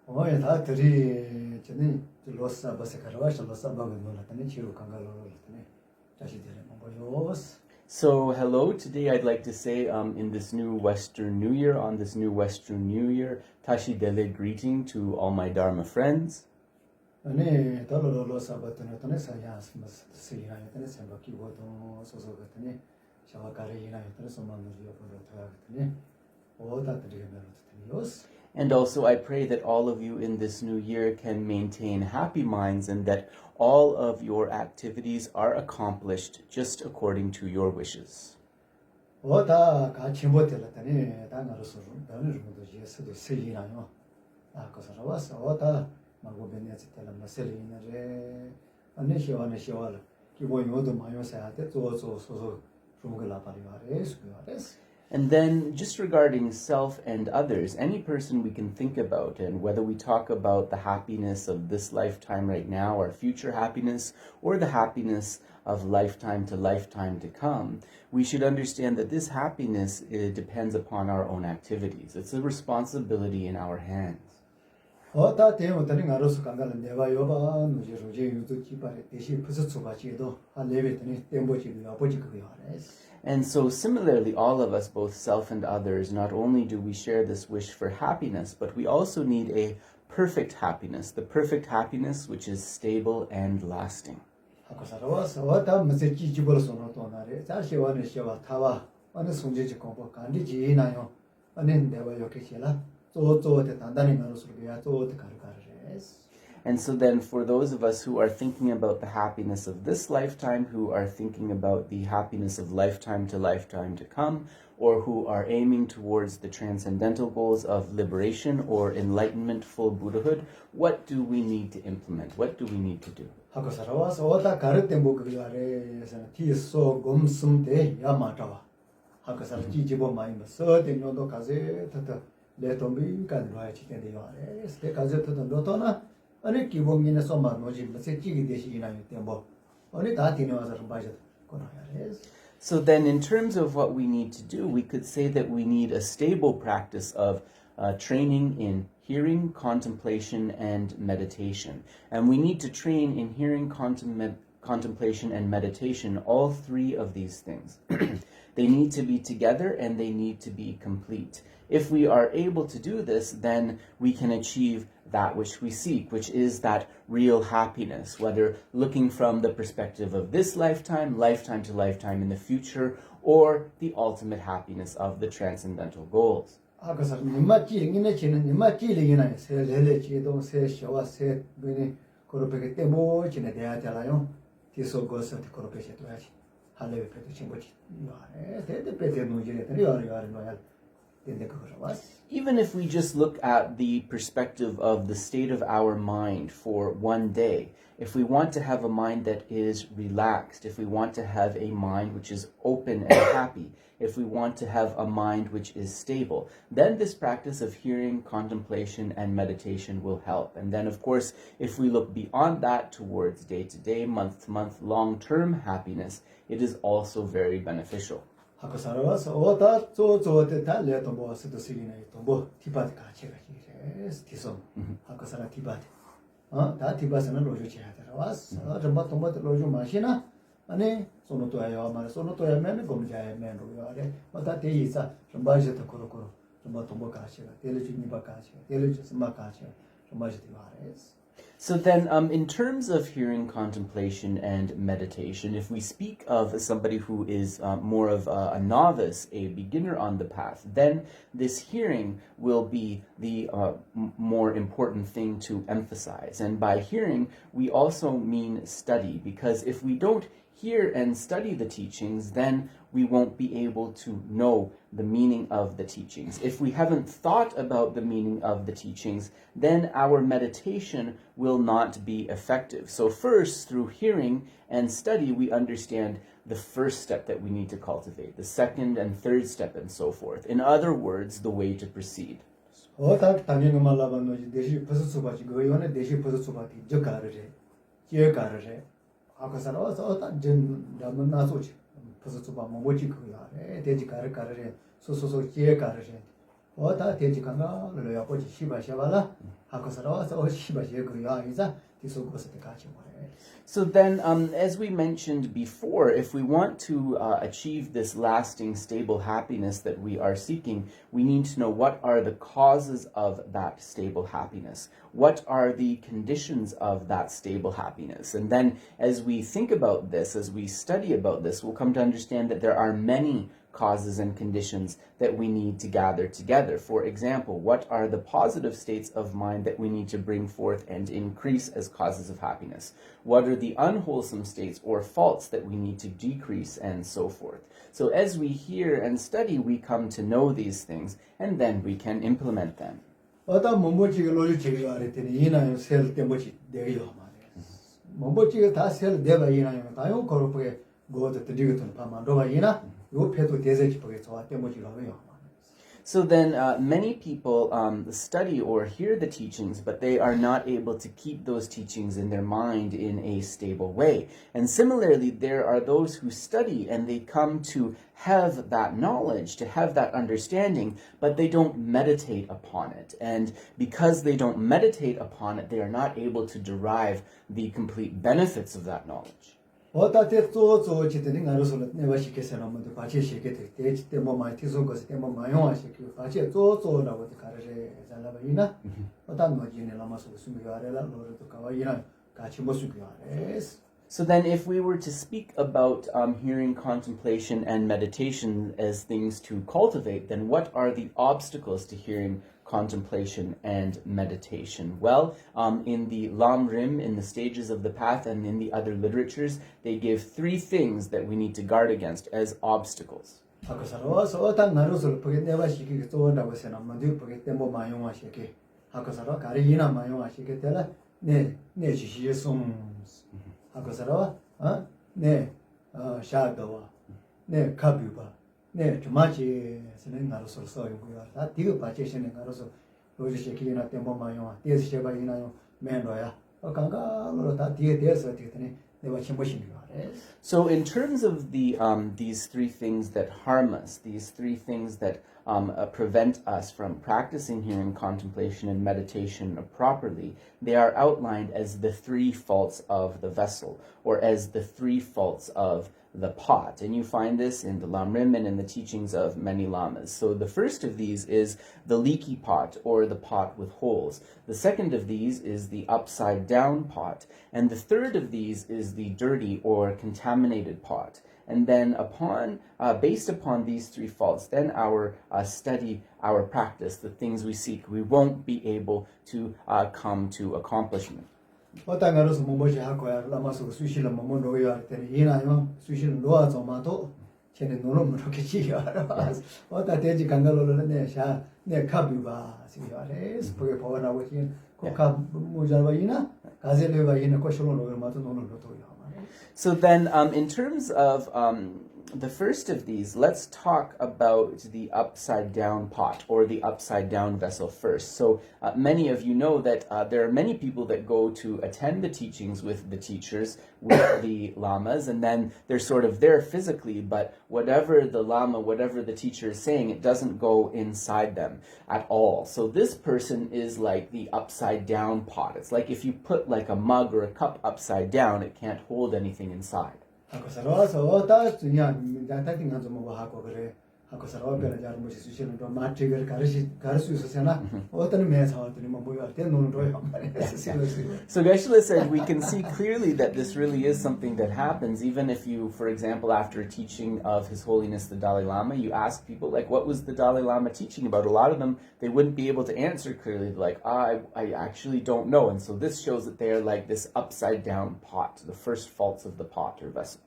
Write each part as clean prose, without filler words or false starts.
오늘 다 들이 저는 로사 버스 가라와서 로사 먹은 거라더니 치료 간가로 그랬더니 다시 되는 거요. So, hello. Today I'd like to say in this new Western New Year, on this new Western New Year, Tashi Dele greeting to all my Dharma friends. 아니, 돌로로로사 버튼에 또는 사야스 스이나 했더니 생각이 고도 소소 같더니 샤와가리나 했더니 소만으로 옆으로 들어갔더니 오다 드리면 어떻더니요. And also I pray that all of you in this new year can maintain happy minds and that all of your activities are accomplished just according to your wishes. 오다 같이 못 들었더니 당가로서 너는 좀도 예수도 스이나요. 아, 그래서 와서 오다 마고 베네스 때는 스이나래. 아니 시원해 시원해. 기본 요도 많이 써야 돼. 소소 좀글라 바리와레스 그래스. And then, just regarding self and others, any person we can think about, and whether we talk about the happiness of this lifetime right now, or future happiness, or the happiness of lifetime to come, we should understand that this happiness depends upon our own activities. It's a responsibility in our hands. 어다 대모더니 가로서 간가는 내가 요바 누지로제 유도 기발에 대시 부서서 가지도 한 레벨더니 땜보지도 아버지 그거 하래스. And so similarly, all of us, both self and others, not only do we share this wish for happiness, but we also need a perfect happiness, the perfect happiness which is stable and lasting. And so then for those of us who are thinking about the happiness of this lifetime, who are thinking about the happiness of lifetime to come, or who are aiming towards the transcendental goals of liberation or enlightenment, full Buddhahood, what do we need to implement? What do we need to do? 아니 기본기는 소만 노지 무슨 찌기 대시기나 때뭐 아니 다 디네와서 좀 봐줘 거나야. So then in terms of what we need to do, we could say that we need a stable practice of training in hearing, contemplation, and meditation. And we need to train in hearing, contemplation, and meditation, all three of these things. They need to be together and they need to be complete. If we are able to do this, then we can achieve that which we seek, which is that real happiness, whether looking from the perspective of this lifetime to lifetime in the future, or the ultimate happiness of the transcendental goals. Even if we just look at the perspective of the state of our mind for one day, if we want to have a mind that is relaxed, if we want to have a mind which is open and happy, if we want to have a mind which is stable, then this practice of hearing, contemplation, and meditation will help. And then, of course, if we look beyond that towards day-to-day, month-to-month, long-term happiness, it is also very beneficial. 아니 소노토야요 말 소노토야면 검자야면 로요아레 마다 데이사 좀바지도 코로코로 좀 동보가시가 텔레주니바가시가 텔레주스마가시가 좀 바지디와레스. So then, in terms of hearing, contemplation, and meditation, if we speak of somebody who is more of a novice, a beginner on the path, then this hearing will be the more important thing to emphasize. And by hearing, we also mean study, because if we don't hear and study the teachings, then we won't be able to know the meaning of the teachings. If we haven't thought about the meaning of the teachings, then our meditation will not be effective. So first, through hearing and study, we understand the first step that we need to cultivate, the second and third step, and so forth. In other words, the way to proceed. So then, as we mentioned before, if we want to achieve this lasting, stable happiness that we are seeking, we need to know what are the causes of that stable happiness. What are the conditions of that stable happiness? And then, as we think about this, as we study about this, we'll come to understand that there are many causes and conditions that we need to gather together. For example, what are the positive states of mind that we need to bring forth and increase as causes of happiness? What are the unwholesome states or faults that we need to decrease, and so forth? So as we hear and study, we come to know these things, and then we can implement them. So then many people study or hear the teachings, but they are not able to keep those teachings in their mind in a stable way. And similarly, there are those who study and they come to have that knowledge, to have that understanding, but they don't meditate upon it. And because they don't meditate upon it, they are not able to derive the complete benefits of that knowledge. So then, in if we were to speak about hearing, contemplation, and meditation as things to cultivate, then what are the obstacles to hearing, contemplation, and meditation? Well, in the Lam Rim, in the stages of the path, and in the other literatures, they give three things that we need to guard against as obstacles. So in terms of these three things that harm us, these three things that prevent us from practicing hearing, contemplation, and meditation properly, they are outlined as the three faults of the vessel, or as the three faults of the pot. And you find this in the Lam Rim and in the teachings of many lamas. So the first of these is the leaky pot, or the pot with holes. The second of these is the upside down pot. And the third of these is the dirty or contaminated pot. And then based upon these three faults, then our study, our practice, the things we seek, we won't be able to come to accomplishment. So then in terms of the first of these, let's talk about the upside down pot, or the upside down vessel first. So many of you know that there are many people that go to attend the teachings with the teachers, with the lamas, and then they're sort of there physically, but whatever the lama, whatever the teacher is saying, it doesn't go inside them at all. So this person is like the upside down pot. It's like if you put like a mug or a cup upside down, it can't hold anything inside. So Geshe said we can see clearly that this really is something that happens, even if you, for example, after a teaching of His Holiness the Dalai Lama, you ask people, like, what was the Dalai Lama teaching about? A lot of them, they wouldn't be able to answer clearly, like, I actually don't know. And so this shows that they are like this upside down pot, the first faults of the pot or vessel.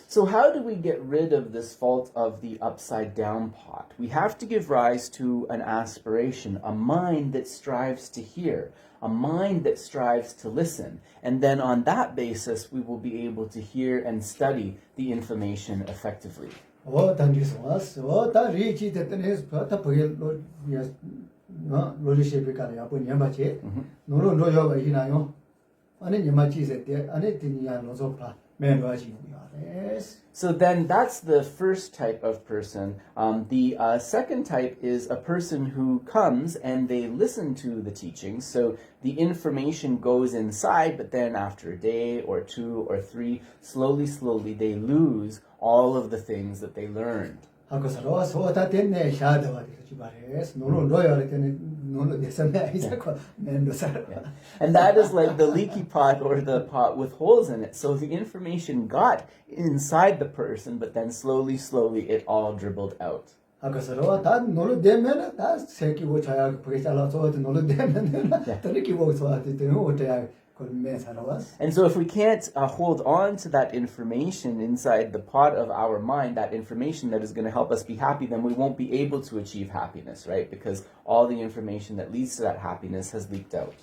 So how do we get rid of this fault of the upside down pot? We have to give rise to an aspiration, a mind that strives to hear, a mind that strives to listen. And then on that basis, we will be able to hear and study the information effectively. 아니 니마치세 때 아니 티니야 로조파 맨로아지 우야레스. So then that's the first type of person. The second type is a person who comes and they listen to the teachings. So the information goes inside, but then after a day or 2 or 3, slowly they lose all of the things that they learned. 하고서로 소다 됐네 샤다와디 주바레스 노노 로야레 때는 노노 데사메 이사코 맨로사. And that is like the leaky pot or the pot with holes in it. So the information got inside the person, but then slowly it all dribbled out. 하고서로 다 노노 되면 다 새끼고 자야 그게 잘라서 노노 되면 다 느끼고 소아티 되는 오태야. And so if we can't hold on to that information inside the pot of our mind, that information that is going to help us be happy, then we won't be able to achieve happiness, right? Because all the information that leads to that happiness has leaked out.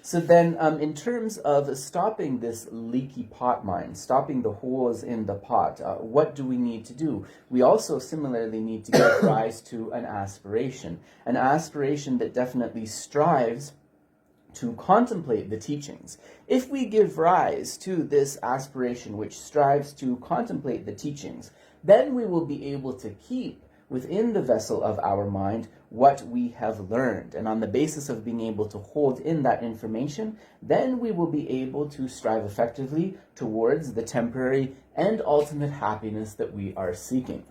So then, in terms of stopping this leaky pot mind, stopping the holes in the pot, what do we need to do? We also similarly need to give rise to an aspiration that definitely strives to contemplate the teachings. If we give rise to this aspiration which strives to contemplate the teachings, then we will be able to keep within the vessel of our mind what we have learned. And on the basis of being able to hold in that information, then we will be able to strive effectively towards the temporary and ultimate happiness that we are seeking.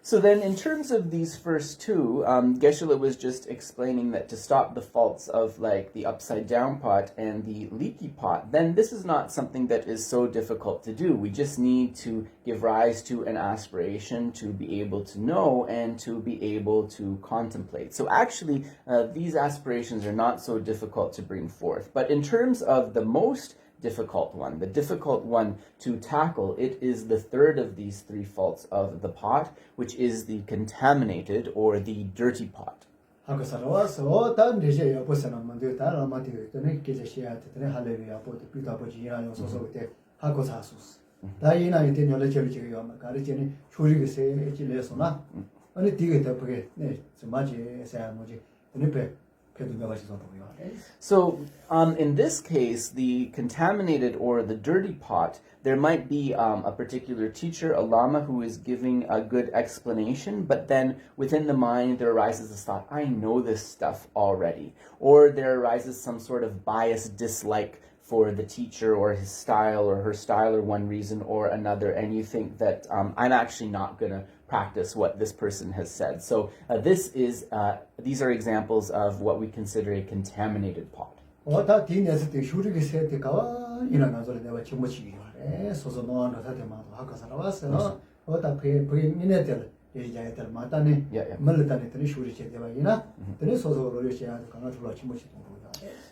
So then in terms of these first two, Geshe was just explaining that to stop the faults of like the upside down pot and the leaky pot, then this is not something that is so difficult to do. We just need to give rise to an aspiration to be able to know and to be able to contemplate. So actually, these aspirations are not so difficult to bring forth. But in terms of the most difficult one, the difficult one to tackle, it is the third of these 3 faults of the pot, which is the contaminated or the dirty pot. So in this case, the contaminated or the dirty pot, there might be a particular teacher, a lama, who is giving a good explanation, but then within the mind there arises this thought, I know this stuff already. Or there arises some sort of bias dislike for the teacher or his style or her style or one reason or another, and you think that I'm actually not going to practice what this person has said. So these are examples of what we consider a contaminated pot.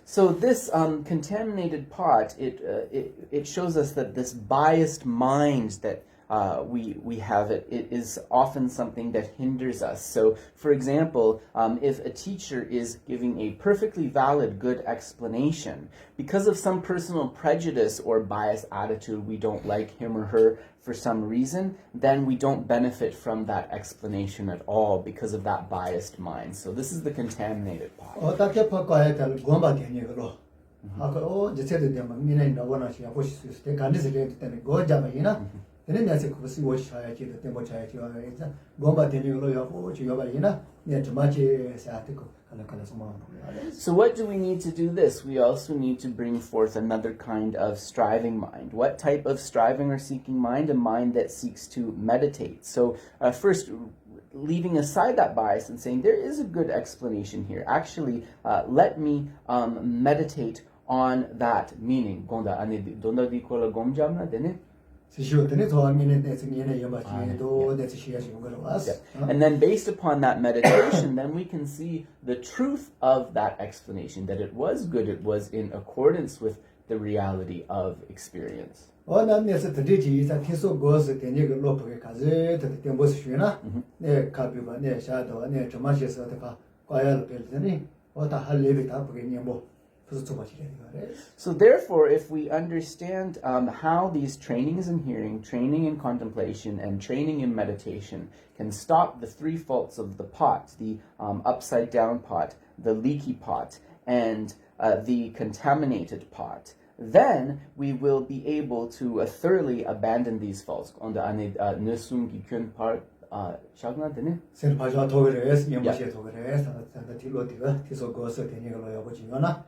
So this contaminated pot, it shows us that this biased mind that we have, it is often something that hinders us. So, for example, if a teacher is giving a perfectly valid, good explanation, because of some personal prejudice or biased attitude, we don't like him or her for some reason, then we don't benefit from that explanation at all because of that biased mind. So this is the contaminated pot. So what do we need to do this? We also need to bring forth another kind of striving mind. What type of striving or seeking mind? A mind that seeks to meditate. So first, leaving aside that bias and saying there is a good explanation here. Actually, let me meditate on that meaning. And then based upon that meditation, then we can see the truth of that explanation, that it was good, it was in accordance with the reality of experience. So therefore, if we understand how these trainings in hearing, training in contemplation, and training in meditation can stop the three faults of the pot, the upside down pot, the leaky pot, and the contaminated pot, then we will be able to thoroughly abandon these faults.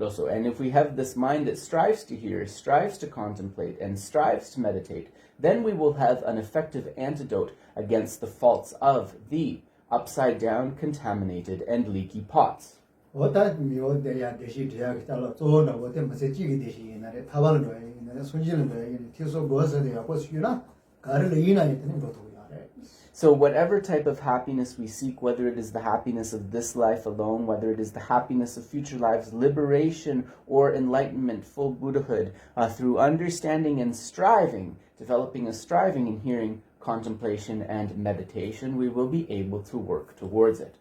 Also, and if we have this mind that strives to hear, strives to contemplate, and strives to meditate, then we will have an effective antidote against the faults of the upside down, contaminated, and leaky pots. So whatever type of happiness we seek, whether it is the happiness of this life alone, whether it is the happiness of future lives, liberation or enlightenment, full Buddhahood, through understanding and striving, developing a striving in hearing, contemplation, and meditation, we will be able to work towards it.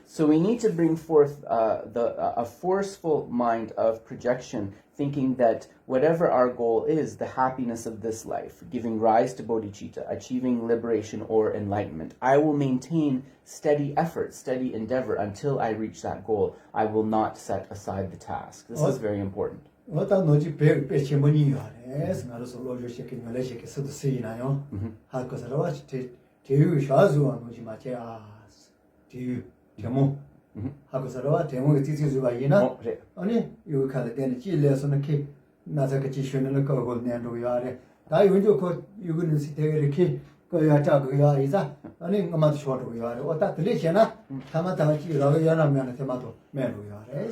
So we need to bring forth a forceful mind of projection, thinking that whatever our goal is, the happiness of this life, giving rise to bodhicitta, achieving liberation or enlightenment, I will maintain steady effort, steady endeavor until I reach that goal. I will not set aside the task. This is very important.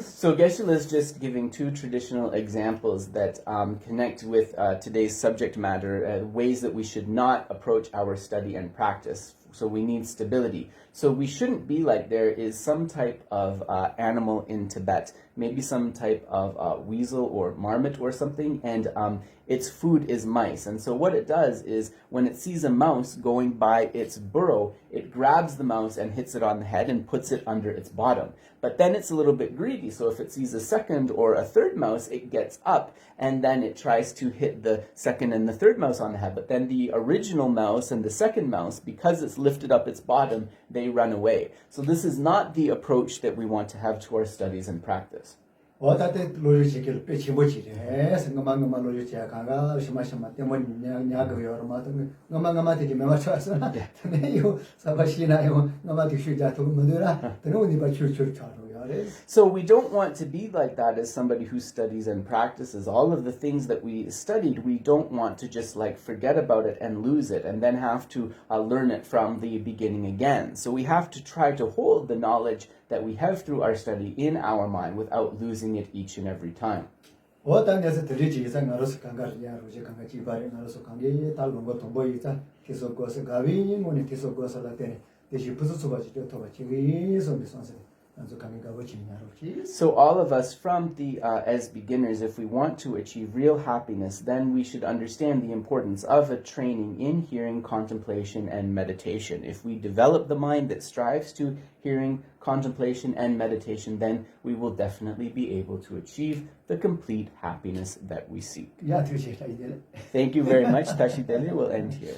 So Geshe is just giving two traditional examples that connect with today's subject matter, ways that we should not approach our study and practice. So we need stability. So we shouldn't be like there is some type of animal in Tibet, maybe some type of weasel or marmot or something, and its food is mice. And so what it does is when it sees a mouse going by its burrow, it grabs the mouse and hits it on the head and puts it under its bottom. But then it's a little bit greedy, so if it sees a second or a third mouse, it gets up and then it tries to hit the second and the third mouse on the head. But then the original mouse and the second mouse, because it's lifted up its bottom, they run away. So this is not the approach that we want to have to our studies and practice. So we don't want to be like that as somebody who studies and practices. All of the things that we studied, we don't want to just like forget about it and lose it and then have to learn it from the beginning again. So we have to try to hold the knowledge that we have through our study in our mind without losing it each and every time. So all of us from the as beginners, if we want to achieve real happiness, then we should understand the importance of a training in hearing, contemplation, and meditation. If we develop the mind that strives to hearing, contemplation, and meditation, then we will definitely be able to achieve the complete happiness that we seek. Thank you very much. Tashidele will end here.